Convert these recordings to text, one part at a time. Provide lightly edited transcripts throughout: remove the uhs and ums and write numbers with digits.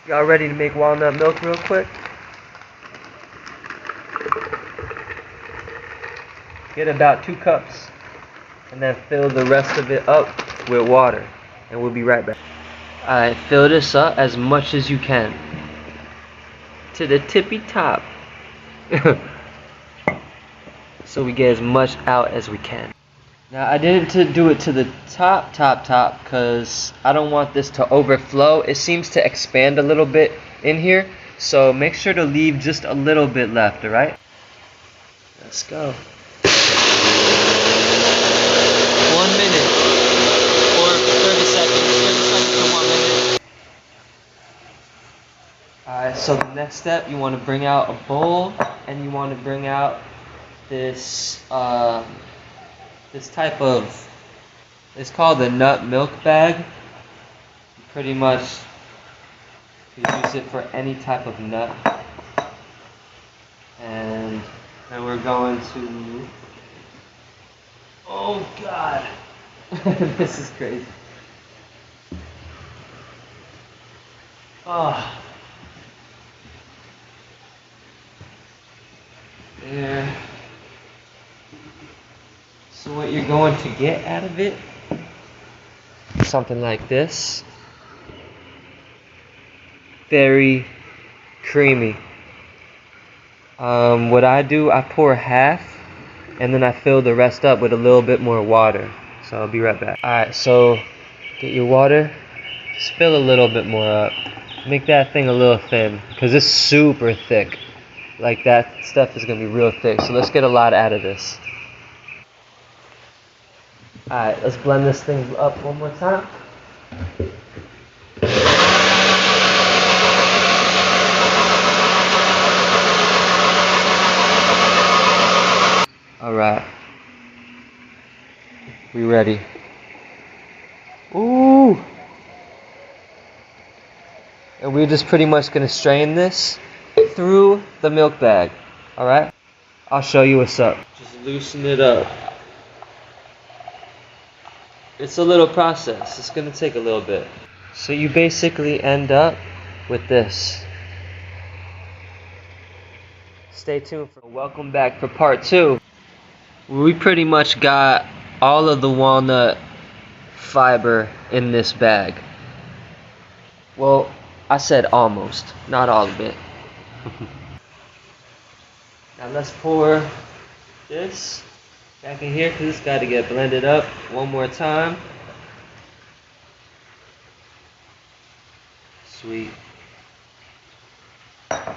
Y'all ready to make walnut milk real quick? Get about 2 cups and then fill the rest of it up with water, and we'll be right back. Alright, fill this up as much as you can to the tippy top so we get as much out as we can. Now I didn't do it to the top because I don't want this to overflow. It seems to expand a little bit in here, so make sure to leave just a little bit left, alright? Let's go. 1 minute or 30 seconds. 30 seconds to 1 minute. Alright, so the next step, you want to bring out a bowl and you want to bring out this this type of, it's called the nut milk bag. You pretty much could use it for any type of nut. And then we're going to, oh god, this is crazy. Oh. There. So what you're going to get out of it, something like this. Very creamy. What I do, I pour half and then I fill the rest up with a little bit more water. So I'll be right back. Alright, so get your water, just fill a little bit more up. Make that thing a little thin, because it's super thick. Like that stuff is going to be real thick. So let's get a lot out of this. Alright, let's blend this thing up one more time. Alright. We ready. Ooh! And we're just pretty much going to strain this through the milk bag. Alright? I'll show you what's up. Just loosen it up. It's a little process. It's going to take a little bit. So you basically end up with this. Stay tuned for welcome back for part 2. We pretty much got all of the walnut fiber in this bag. Well, I said almost, not all of it. Now let's pour this back in here, because it's got to get blended up one more time. Sweet.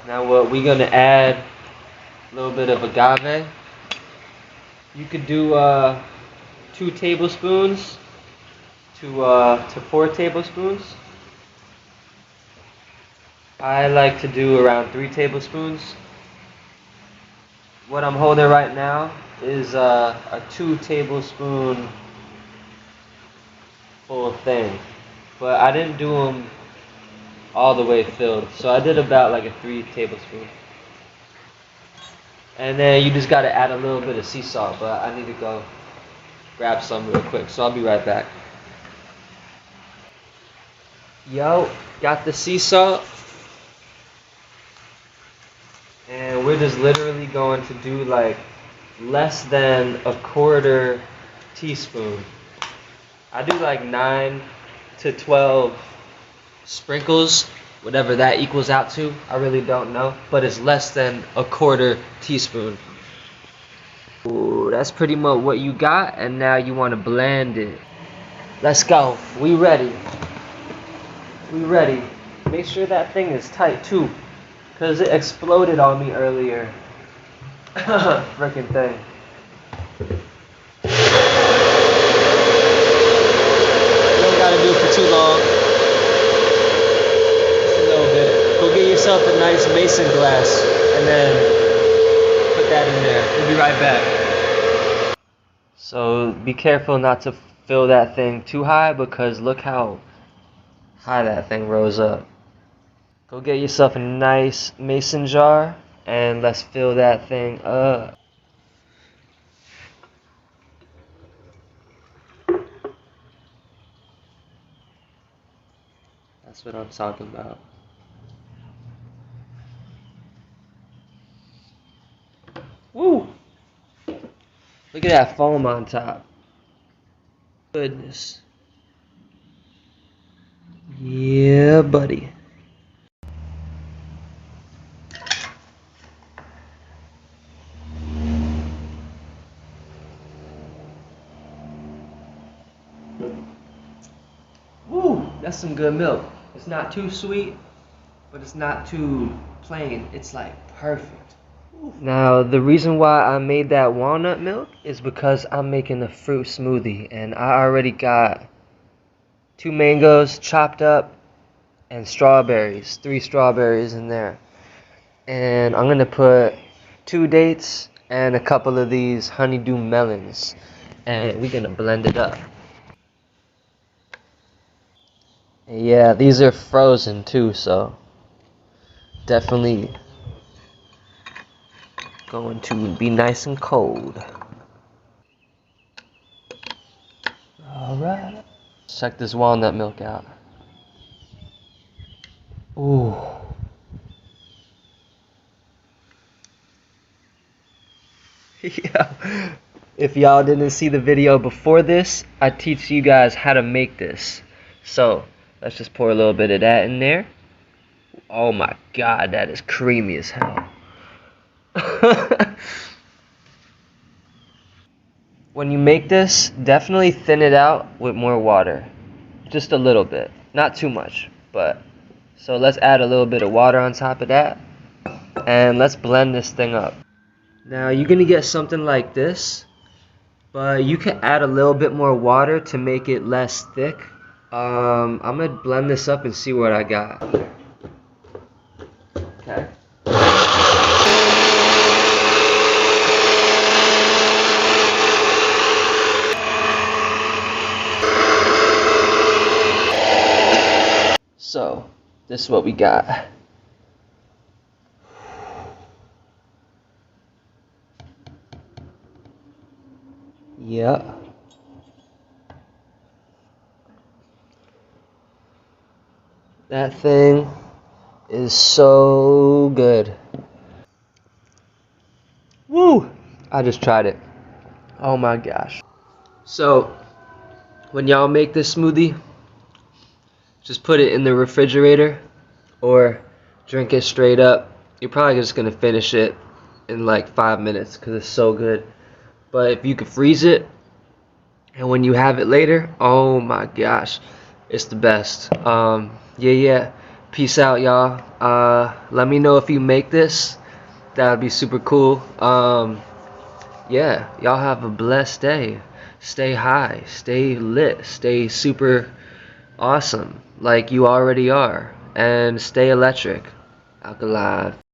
Now what we're going to add, a little bit of agave. You could do 2 tablespoons to 4 tablespoons. I like to do around 3 tablespoons. What I'm holding right now is a 2 tablespoon full thing, but I didn't do them all the way filled, so I did about like a 3 tablespoon. And then you just got to add a little bit of sea salt, but I need to go grab some real quick, so I'll be right back. Yo, got the sea salt. And we're just literally going to do like less than a 1/4 teaspoon. I do like 9 to 12 sprinkles, whatever that equals out to. I really don't know, but it's less than a 1/4 teaspoon. Ooh, that's pretty much what you got, and now you want to blend it. Let's go. We ready. We ready. Make sure that thing is tight too, because it exploded on me earlier. Freaking thing. You don't gotta do it for too long. Just a little bit. Go get yourself a nice mason glass and then put that in there. We'll be right back. So be careful not to fill that thing too high, because look how high that thing rose up. Go get yourself a nice mason jar and let's fill that thing up. That's what I'm talking about. Woo! Look at that foam on top. Goodness. Yeah, buddy. Woo! That's some good milk. It's not too sweet, but it's not too plain. It's like perfect. Now, the reason why I made that walnut milk is because I'm making a fruit smoothie, and I already got 2 mangoes chopped up and strawberries, 3 strawberries in there. And I'm gonna put 2 dates and a couple of these honeydew melons, and we're gonna blend it up. And yeah, these are frozen too, so definitely going to be nice and cold. Alright. Check this walnut milk out. Ooh. Yeah. If y'all didn't see the video before this, I teach you guys how to make this. So, let's just pour a little bit of that in there. Oh my god, that is creamy as hell. When you make this, definitely thin it out with more water. Just a little bit. Not too much, but so let's add a little bit of water on top of that, and let's blend this thing up. Now you're gonna get something like this, but you can add a little bit more water to make it less thick. I'm gonna blend this up and see what I got. Okay. So, this is what we got. Yep. That thing is so good. Woo! I just tried it. Oh my gosh. So, when y'all make this smoothie, just put it in the refrigerator or drink it straight up. You're probably just gonna finish it in like 5 minutes because it's so good. But if you could freeze it, and when you have it later, oh my gosh, it's the best. Yeah. Peace out, y'all. Let me know if you make this. That would be super cool. Yeah, y'all have a blessed day. Stay high, stay lit, stay super awesome like you already are, and stay electric. Alkaline.